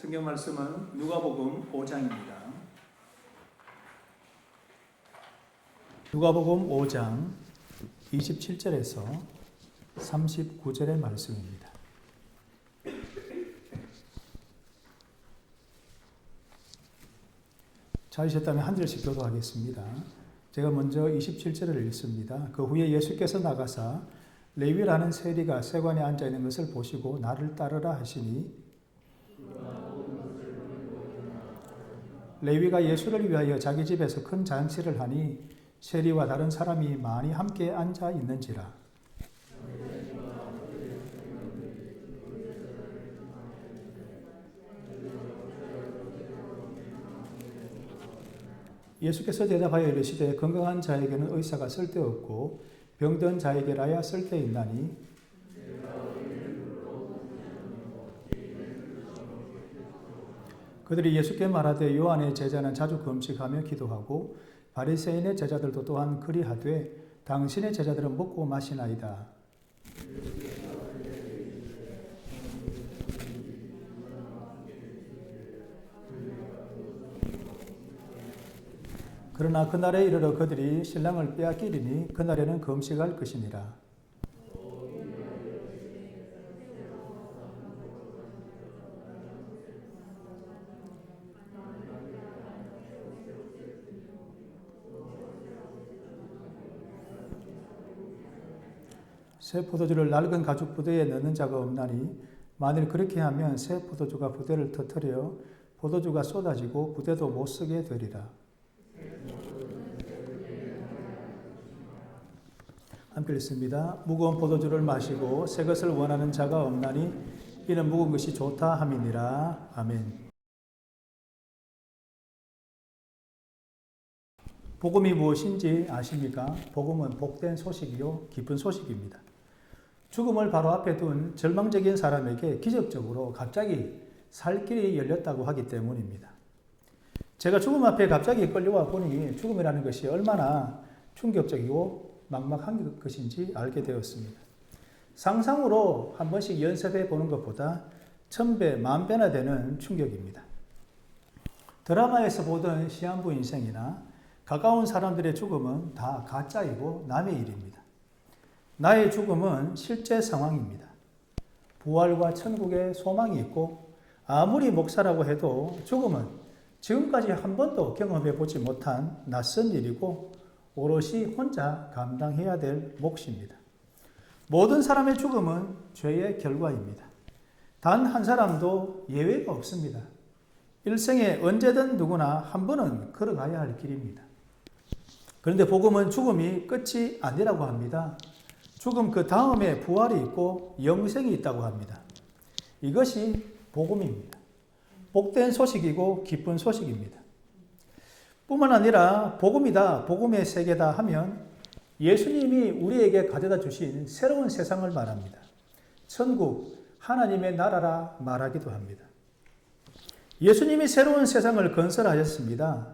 성경 말씀은 누가복음 5장입니다. 누가복음 5장 27절에서 39절의 말씀입니다. 찾으셨다면 한 절씩 교도하겠습니다. 제가 먼저 27절을 읽습니다. 그 후에 예수께서 나가사 레위라는 세리가 세관에 앉아 있는 것을 보시고 나를 따르라 하시니 레위가 예수를 위하여 자기 집에서 큰 잔치를 하니 세리와 다른 사람이 많이 함께 앉아 있는지라. 예수께서 대답하여 이르시되 건강한 자에게는 의사가 쓸데없고 병든 자에게라야 쓸데있나니 그들이 예수께 말하되 요한의 제자는 자주 금식하며 기도하고 바리새인의 제자들도 또한 그리하되 당신의 제자들은 먹고 마시나이다. 그러나 그날에 이르러 그들이 신랑을 빼앗기리니 그날에는 금식할 것이니라. 새 포도주를 낡은 가죽 부대에 넣는 자가 없나니 만일 그렇게 하면 새 포도주가 부대를 터뜨려 포도주가 쏟아지고 부대도 못 쓰게 되리라. 함께 읽습니다. 무거운 포도주를 마시고 새 것을 원하는 자가 없나니 이는 묵은 것이 좋다 함이니라. 아멘. 복음이 무엇인지 아십니까? 복음은 복된 소식이요 기쁜 소식입니다. 죽음을 바로 앞에 둔 절망적인 사람에게 기적적으로 갑자기 살 길이 열렸다고 하기 때문입니다. 제가 죽음 앞에 갑자기 끌려와 보니 죽음이라는 것이 얼마나 충격적이고 막막한 것인지 알게 되었습니다. 상상으로 한 번씩 연습해 보는 것보다 1000배, 10,000배나 되는 충격입니다. 드라마에서 보던 시한부 인생이나 가까운 사람들의 죽음은 다 가짜이고 남의 일입니다. 나의 죽음은 실제 상황입니다. 부활과 천국에 소망이 있고 아무리 목사라고 해도 죽음은 지금까지 한 번도 경험해 보지 못한 낯선 일이고 오롯이 혼자 감당해야 될 몫입니다. 모든 사람의 죽음은 죄의 결과입니다. 단 한 사람도 예외가 없습니다. 일생에 언제든 누구나 한 번은 걸어가야 할 길입니다. 그런데 복음은 죽음이 끝이 아니라고 합니다. 죽음 그 다음에 부활이 있고 영생이 있다고 합니다. 이것이 복음입니다. 복된 소식이고 기쁜 소식입니다. 뿐만 아니라 복음이다, 복음의 세계다 하면 예수님이 우리에게 가져다 주신 새로운 세상을 말합니다. 천국, 하나님의 나라라 말하기도 합니다. 예수님이 새로운 세상을 건설하셨습니다.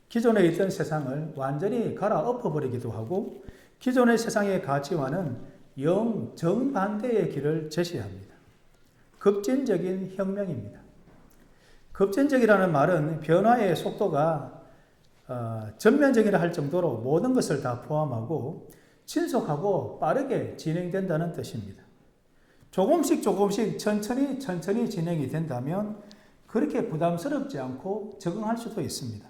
기존에 있던 세상을 완전히 갈아엎어버리기도 하고 기존의 세상의 가치와는 정반대의 길을 제시합니다. 급진적인 혁명입니다. 급진적이라는 말은 변화의 속도가 전면적이라 할 정도로 모든 것을 다 포함하고 신속하고 빠르게 진행된다는 뜻입니다. 조금씩 천천히 진행이 된다면 그렇게 부담스럽지 않고 적응할 수도 있습니다.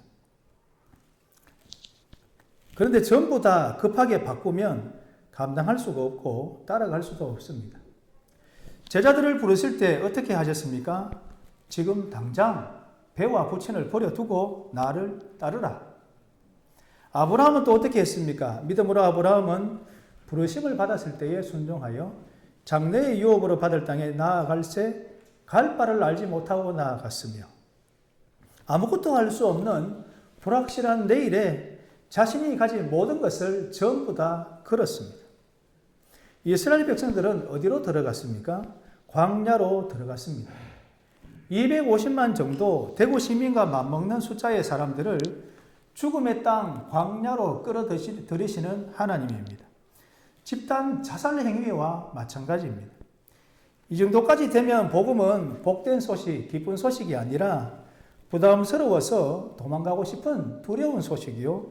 그런데 전부 다 급하게 바꾸면 감당할 수가 없고 따라갈 수도 없습니다. 제자들을 부르실 때 어떻게 하셨습니까? 지금 당장 배와 부친을 버려두고 나를 따르라. 아브라함은 또 어떻게 했습니까? 믿음으로 아브라함은 부르심을 받았을 때에 순종하여 장래의 유업으로 받을 땅에 나아갈새 갈 바를 알지 못하고 나아갔으며 아무것도 할 수 없는 불확실한 내일에 자신이 가진 모든 것을 전부 다 걸었습니다. 이스라엘 백성들은 어디로 들어갔습니까? 광야로 들어갔습니다. 250만 정도 대구 시민과 맞먹는 숫자의 사람들을 죽음의 땅 광야로 끌어들이시는 하나님입니다. 집단 자살 행위와 마찬가지입니다. 이 정도까지 되면 복음은 복된 소식, 기쁜 소식이 아니라 부담스러워서 도망가고 싶은 두려운 소식이요.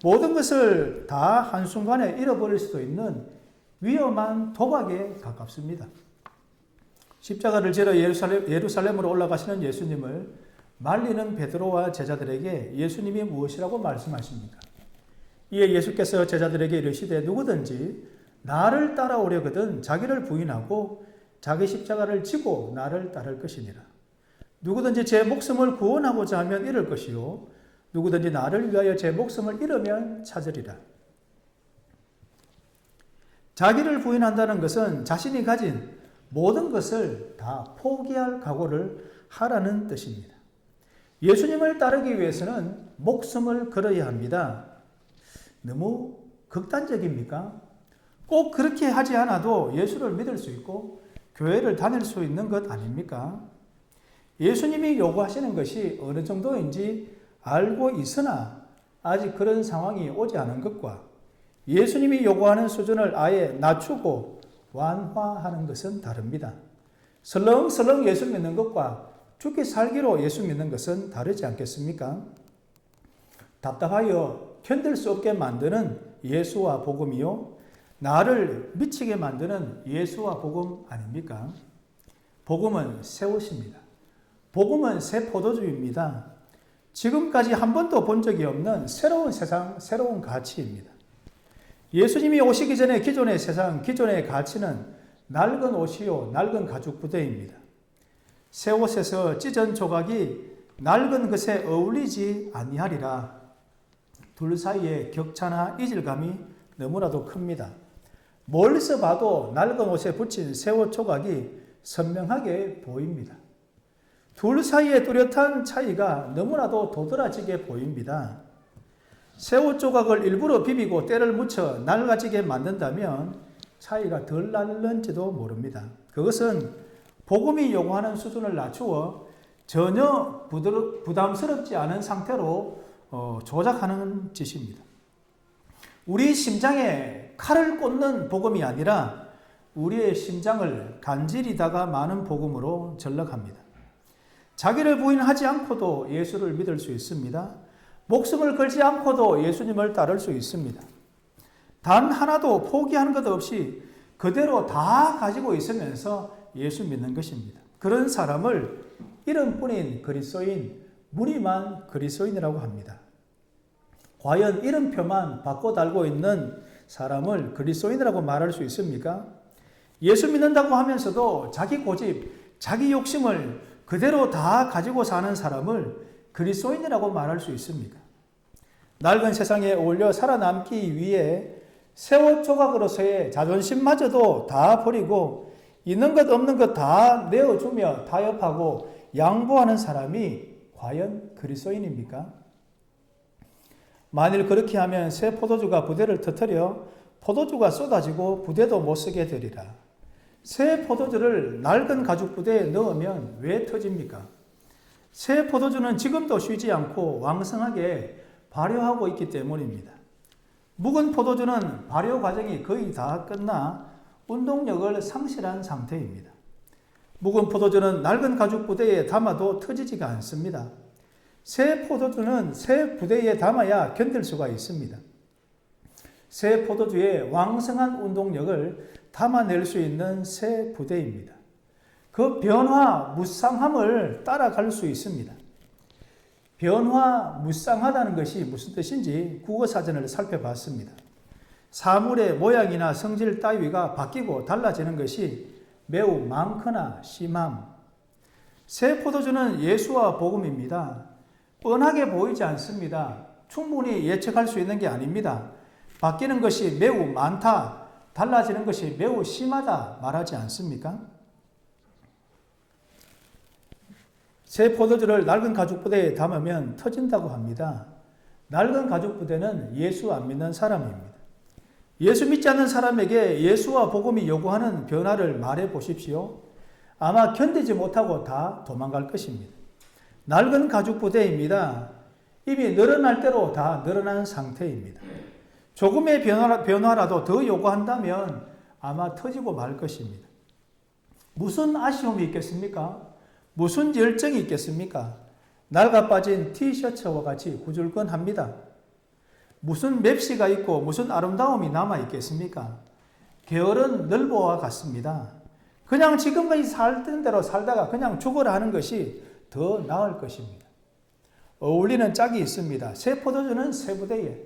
모든 것을 다 한순간에 잃어버릴 수도 있는 위험한 도박에 가깝습니다. 십자가를 지러 예루살렘으로 올라가시는 예수님을 말리는 베드로와 제자들에게 예수님이 무엇이라고 말씀하십니까? 이에 예수께서 제자들에게 이르시되 누구든지 나를 따라오려거든 자기를 부인하고 자기 십자가를 지고 나를 따를 것이니라. 누구든지 제 목숨을 구원하고자 하면 잃을 것이요 누구든지 나를 위하여 제 목숨을 잃으면 찾으리라. 자기를 부인한다는 것은 자신이 가진 모든 것을 다 포기할 각오를 하라는 뜻입니다. 예수님을 따르기 위해서는 목숨을 걸어야 합니다. 너무 극단적입니까? 꼭 그렇게 하지 않아도 예수를 믿을 수 있고 교회를 다닐 수 있는 것 아닙니까? 예수님이 요구하시는 것이 어느 정도인지 알고 있으나 아직 그런 상황이 오지 않은 것과 예수님이 요구하는 수준을 아예 낮추고 완화하는 것은 다릅니다. 설렁설렁 예수 믿는 것과 죽기 살기로 예수 믿는 것은 다르지 않겠습니까? 답답하여 견딜 수 없게 만드는 예수와 복음이요 나를 미치게 만드는 예수와 복음 아닙니까? 복음은 새 옷입니다. 복음은 새 포도주입니다. 지금까지 한 번도 본 적이 없는 새로운 세상, 새로운 가치입니다. 예수님이 오시기 전에 기존의 세상, 기존의 가치는 낡은 옷이요, 낡은 가죽 부대입니다. 새 옷에서 찢은 조각이 낡은 것에 어울리지 아니하리라. 둘 사이의 격차나 이질감이 너무나도 큽니다. 멀리서 봐도 낡은 옷에 붙인 새 옷 조각이 선명하게 보입니다. 둘 사이의 뚜렷한 차이가 너무나도 도드라지게 보입니다. 새 옷 조각을 일부러 비비고 때를 묻혀 낡아지게 만든다면 차이가 덜 날는지도 모릅니다. 그것은 복음이 요구하는 수준을 낮추어 전혀 부담스럽지 않은 상태로 조작하는 짓입니다. 우리 심장에 칼을 꽂는 복음이 아니라 우리의 심장을 간질이다가 마는 복음으로 전락합니다. 자기를 부인하지 않고도 예수를 믿을 수 있습니다. 목숨을 걸지 않고도 예수님을 따를 수 있습니다. 단 하나도 포기하는 것 없이 그대로 다 가지고 있으면서 예수 믿는 것입니다. 그런 사람을 이름뿐인 그리스도인, 무리만 그리스도인이라고 합니다. 과연 이름표만 바꿔 달고 있는 사람을 그리스도인이라고 말할 수 있습니까? 예수 믿는다고 하면서도 자기 고집, 자기 욕심을 그대로 다 가지고 사는 사람을 그리스도인이라고 말할 수 있습니까? 낡은 세상에 어울려 살아남기 위해 새 옷 조각으로서의 자존심마저도 다 버리고 있는 것 없는 것 다 내어주며 타협하고 양보하는 사람이 과연 그리스도인입니까? 만일 그렇게 하면 새 포도주가 부대를 터뜨려 포도주가 쏟아지고 부대도 못 쓰게 되리라. 새 포도주를 낡은 가죽 부대에 넣으면 왜 터집니까? 새 포도주는 지금도 쉬지 않고 왕성하게 발효하고 있기 때문입니다. 묵은 포도주는 발효 과정이 거의 다 끝나 운동력을 상실한 상태입니다. 묵은 포도주는 낡은 가죽 부대에 담아도 터지지가 않습니다. 새 포도주는 새 부대에 담아야 견딜 수가 있습니다. 새 포도주의 왕성한 운동력을 담아낼 수 있는 새 부대입니다. 그 변화, 무쌍함을 따라갈 수 있습니다. 변화, 무쌍하다는 것이 무슨 뜻인지 국어사전을 살펴봤습니다. 사물의 모양이나 성질 따위가 바뀌고 달라지는 것이 매우 많거나 심함. 새 포도주는 예수와 복음입니다. 뻔하게 보이지 않습니다. 충분히 예측할 수 있는 게 아닙니다. 바뀌는 것이 매우 많다, 달라지는 것이 매우 심하다 말하지 않습니까? 새 포도주를 낡은 가죽 부대에 담으면 터진다고 합니다. 낡은 가죽 부대는 예수 안 믿는 사람입니다. 예수 믿지 않는 사람에게 예수와 복음이 요구하는 변화를 말해 보십시오. 아마 견디지 못하고 다 도망갈 것입니다. 낡은 가죽 부대입니다. 이미 늘어날 대로 다 늘어난 상태입니다. 조금의 변화라도 더 요구한다면 아마 터지고 말 것입니다. 무슨 아쉬움이 있겠습니까? 무슨 열정이 있겠습니까? 낡아 빠진 티셔츠와 같이 구줄건합니다. 무슨 맵시가 있고 무슨 아름다움이 남아 있겠습니까? 게으른 늘보와 같습니다. 그냥 지금까지 살던 대로 살다가 그냥 죽어라 하는 것이 더 나을 것입니다. 어울리는 짝이 있습니다. 새 포도주는 새 부대에,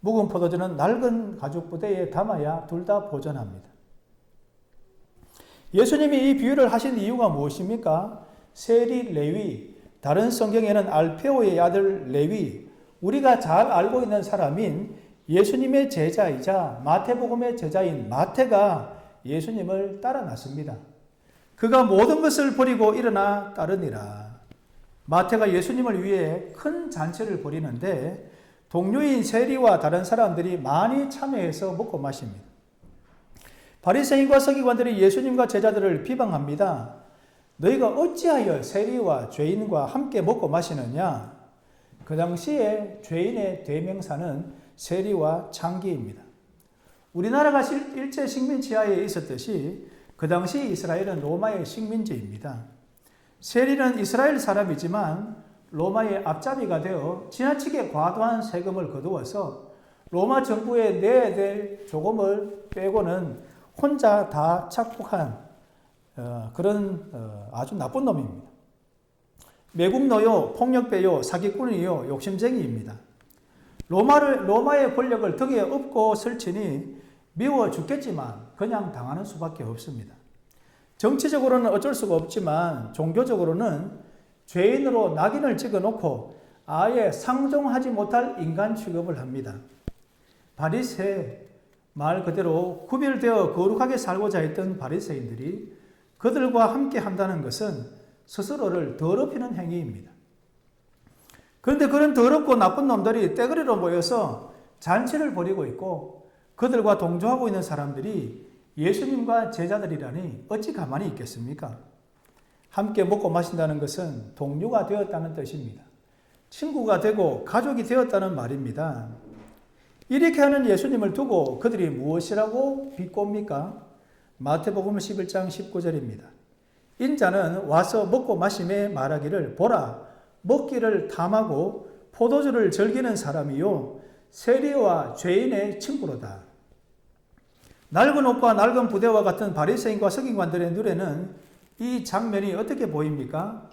묵은 포도주는 낡은 가죽 부대에 담아야 둘 다 보존합니다. 예수님이 이 비유를 하신 이유가 무엇입니까? 세리 레위, 다른 성경에는 알페오의 아들 레위, 우리가 잘 알고 있는 사람인 예수님의 제자이자 마태복음의 제자인 마태가 예수님을 따라 났습니다. 그가 모든 것을 버리고 일어나 따르니라. 마태가 예수님을 위해 큰 잔치를 벌이는데 동료인 세리와 다른 사람들이 많이 참여해서 먹고 마십니다. 바리새인과 서기관들이 예수님과 제자들을 비방합니다. 너희가 어찌하여 세리와 죄인과 함께 먹고 마시느냐? 그 당시에 죄인의 대명사는 세리와 창기입니다. 우리나라가 일제 식민지하에 있었듯이 그 당시 이스라엘은 로마의 식민지입니다. 세리는 이스라엘 사람이지만 로마의 앞잡이가 되어 지나치게 과도한 세금을 거두어서 로마 정부에 내야 될 조금을 빼고는 혼자 다 착복한 그런 아주 나쁜 놈입니다. 매국노요, 폭력배요, 사기꾼이요, 욕심쟁이입니다. 로마의 권력을 덕에 업고 설치니 미워 죽겠지만 그냥 당하는 수밖에 없습니다. 정치적으로는 어쩔 수가 없지만 종교적으로는 죄인으로 낙인을 찍어놓고 아예 상종하지 못할 인간 취급을 합니다. 바리새, 말 그대로 구별되어 거룩하게 살고자 했던 바리새인들이 그들과 함께 한다는 것은 스스로를 더럽히는 행위입니다. 그런데 그런 더럽고 나쁜 놈들이 떼거리로 모여서 잔치를 벌이고 있고 그들과 동조하고 있는 사람들이 예수님과 제자들이라니 어찌 가만히 있겠습니까? 함께 먹고 마신다는 것은 동료가 되었다는 뜻입니다. 친구가 되고 가족이 되었다는 말입니다. 이렇게 하는 예수님을 두고 그들이 무엇이라고 비꼽니까? 마태복음 11장 19절입니다. 인자는 와서 먹고 마심에 말하기를 보라 먹기를 탐하고 포도주를 즐기는 사람이요 세리와 죄인의 친구로다. 낡은 옷과 낡은 부대와 같은 바리새인과 서기관들의 눈에는 이 장면이 어떻게 보입니까?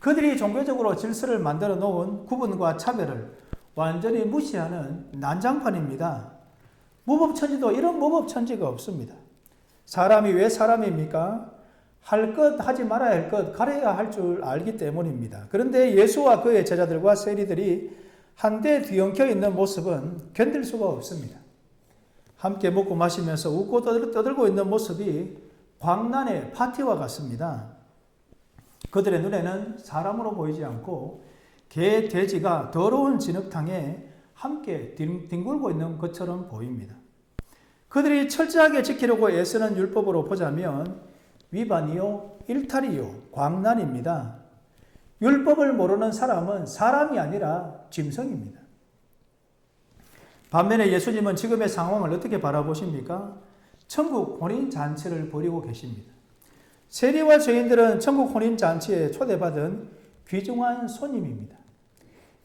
그들이 종교적으로 질서를 만들어 놓은 구분과 차별을 완전히 무시하는 난장판입니다. 무법천지도 이런 무법천지가 없습니다. 사람이 왜 사람입니까? 할 것 하지 말아야 할 것 가려야 할 줄 알기 때문입니다. 그런데 예수와 그의 제자들과 세리들이 한데 뒤엉켜 있는 모습은 견딜 수가 없습니다. 함께 먹고 마시면서 웃고 떠들고 있는 모습이 광란의 파티와 같습니다. 그들의 눈에는 사람으로 보이지 않고 개, 돼지가 더러운 진흙탕에 함께 뒹굴고 있는 것처럼 보입니다. 그들이 철저하게 지키려고 애쓰는 율법으로 보자면 위반이요, 일탈이요, 광란입니다. 율법을 모르는 사람은 사람이 아니라 짐승입니다. 반면에 예수님은 지금의 상황을 어떻게 바라보십니까? 천국 혼인잔치를 벌이고 계십니다. 세리와 죄인들은 천국 혼인잔치에 초대받은 귀중한 손님입니다.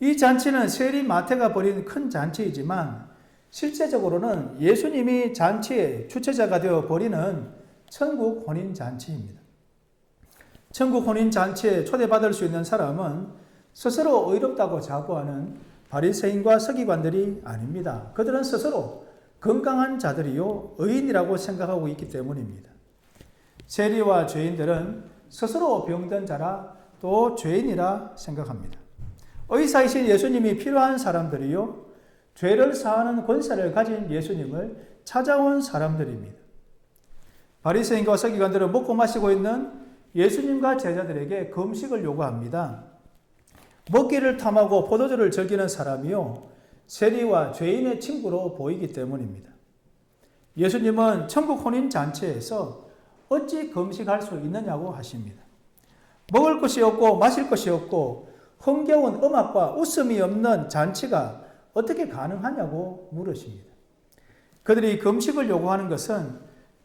이 잔치는 세리 마태가 벌인 큰 잔치이지만 실제적으로는 예수님이 잔치의 주체자가 되어 벌이는 천국 혼인잔치입니다. 천국 혼인잔치에 초대받을 수 있는 사람은 스스로 의롭다고 자부하는 바리새인과 서기관들이 아닙니다. 그들은 스스로 건강한 자들이요 의인이라고 생각하고 있기 때문입니다. 세리와 죄인들은 스스로 병든 자라 또 죄인이라 생각합니다. 의사이신 예수님이 필요한 사람들이요 죄를 사하는 권세를 가진 예수님을 찾아온 사람들입니다. 바리새인과 서기관들은 먹고 마시고 있는 예수님과 제자들에게 금식을 요구합니다. 먹기를 탐하고 포도주를 즐기는 사람이요 세리와 죄인의 친구로 보이기 때문입니다. 예수님은 천국 혼인잔치에서 어찌 금식할 수 있느냐고 하십니다. 먹을 것이 없고 마실 것이 없고 흥겨운 음악과 웃음이 없는 잔치가 어떻게 가능하냐고 물으십니다. 그들이 금식을 요구하는 것은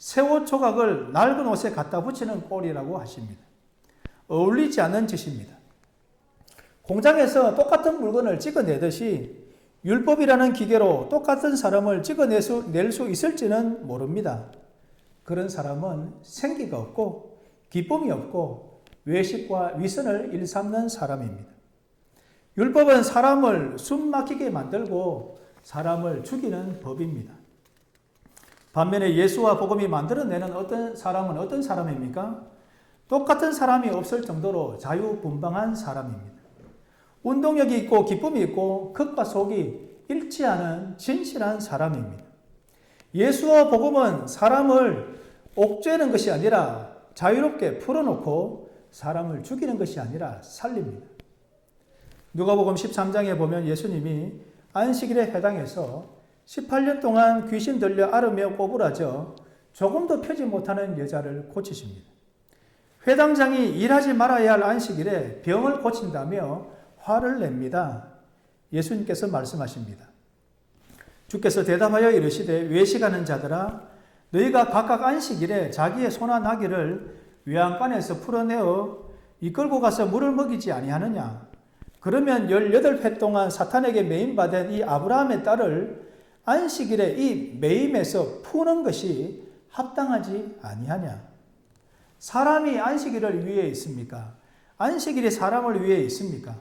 새 옷 조각을 낡은 옷에 갖다 붙이는 꼴이라고 하십니다. 어울리지 않는 짓입니다. 공장에서 똑같은 물건을 찍어내듯이 율법이라는 기계로 똑같은 사람을 찍어낼 수 있을지는 모릅니다. 그런 사람은 생기가 없고 기쁨이 없고 외식과 위선을 일삼는 사람입니다. 율법은 사람을 숨 막히게 만들고 사람을 죽이는 법입니다. 반면에 예수와 복음이 만들어내는 어떤 사람은 어떤 사람입니까? 똑같은 사람이 없을 정도로 자유분방한 사람입니다. 운동력이 있고 기쁨이 있고 겉과 속이 일치하는 진실한 사람입니다. 예수와 복음은 사람을 옥죄는 것이 아니라 자유롭게 풀어놓고 사람을 죽이는 것이 아니라 살립니다. 누가복음 13장에 보면 예수님이 안식일에 회당에서 18년 동안 귀신 들려 앓으며 꼬부라져 조금도 펴지 못하는 여자를 고치십니다. 회당장이 일하지 말아야 할 안식일에 병을 고친다며 화를 냅니다. 예수님께서 말씀하십니다. 주께서 대답하여 이르시되 외식하는 자들아 너희가 각각 안식일에 자기의 소나 나귀를 외양간에서 풀어내어 이끌고 가서 물을 먹이지 아니하느냐. 그러면 18회 동안 사탄에게 매임받은 이 아브라함의 딸을 안식일에 이 매임에서 푸는 것이 합당하지 아니하냐. 사람이 안식일을 위해 있습니까? 안식일이 사람을 위해 있습니까?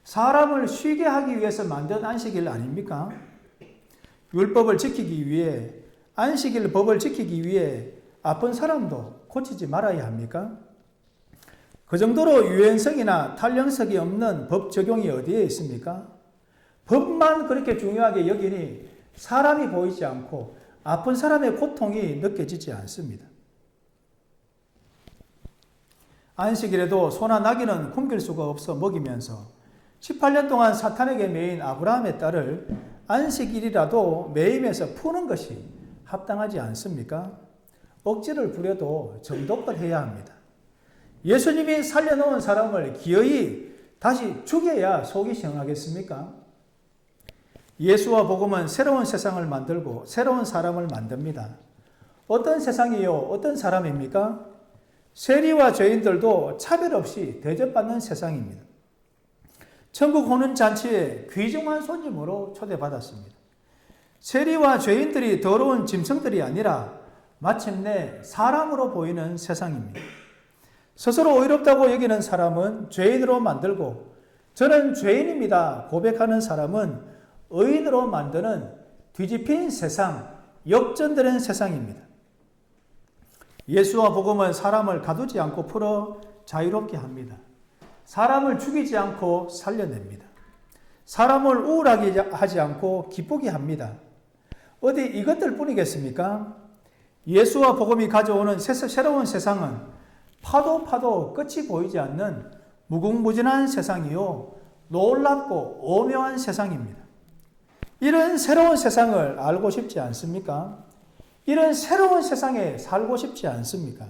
사람을 쉬게 하기 위해서 만든 안식일 아닙니까? 율법을 지키기 위해, 안식일 법을 지키기 위해 아픈 사람도 고치지 말아야 합니까? 그 정도로 유연성이나 탄력성이 없는 법 적용이 어디에 있습니까? 법만 그렇게 중요하게 여기니 사람이 보이지 않고 아픈 사람의 고통이 느껴지지 않습니다. 안식일에도 소나 나귀는 굶길 수가 없어 먹이면서 18년 동안 사탄에게 매인 아브라함의 딸을 안식일이라도 매임에서 푸는 것이 합당하지 않습니까? 억지를 부려도 정도껏 해야 합니다. 예수님이 살려놓은 사람을 기어이 다시 죽여야 속이 시원하겠습니까? 예수와 복음은 새로운 세상을 만들고 새로운 사람을 만듭니다. 어떤 세상이요? 어떤 사람입니까? 세리와 죄인들도 차별 없이 대접받는 세상입니다. 천국 호는 잔치에 귀중한 손님으로 초대받았습니다. 세리와 죄인들이 더러운 짐승들이 아니라 마침내 사람으로 보이는 세상입니다. 스스로 의롭다고 여기는 사람은 죄인으로 만들고 저는 죄인입니다 고백하는 사람은 의인으로 만드는 뒤집힌 세상, 역전되는 세상입니다. 예수와 복음은 사람을 가두지 않고 풀어 자유롭게 합니다. 사람을 죽이지 않고 살려냅니다. 사람을 우울하게 하지 않고 기쁘게 합니다. 어디 이것들 뿐이겠습니까? 예수와 복음이 가져오는 새로운 세상은 파도 끝이 보이지 않는 무궁무진한 세상이요 놀랍고 오묘한 세상입니다. 이런 새로운 세상을 알고 싶지 않습니까? 이런 새로운 세상에 살고 싶지 않습니까?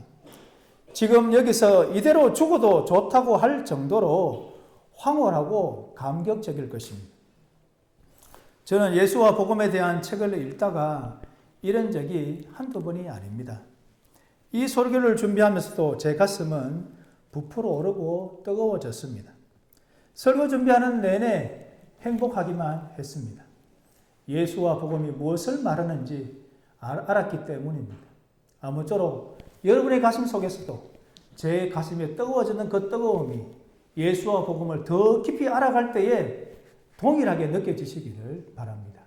지금 여기서 이대로 죽어도 좋다고 할 정도로 황홀하고 감격적일 것입니다. 저는 예수와 복음에 대한 책을 읽다가 이런 적이 한두 번이 아닙니다. 이 설교를 준비하면서도 제 가슴은 부풀어 오르고 뜨거워졌습니다. 설교 준비하는 내내 행복하기만 했습니다. 예수와 복음이 무엇을 말하는지 알았기 때문입니다. 아무쪼록 여러분의 가슴 속에서도 제 가슴에 뜨거워지는 그 뜨거움이 예수와 복음을 더 깊이 알아갈 때에 동일하게 느껴지시기를 바랍니다.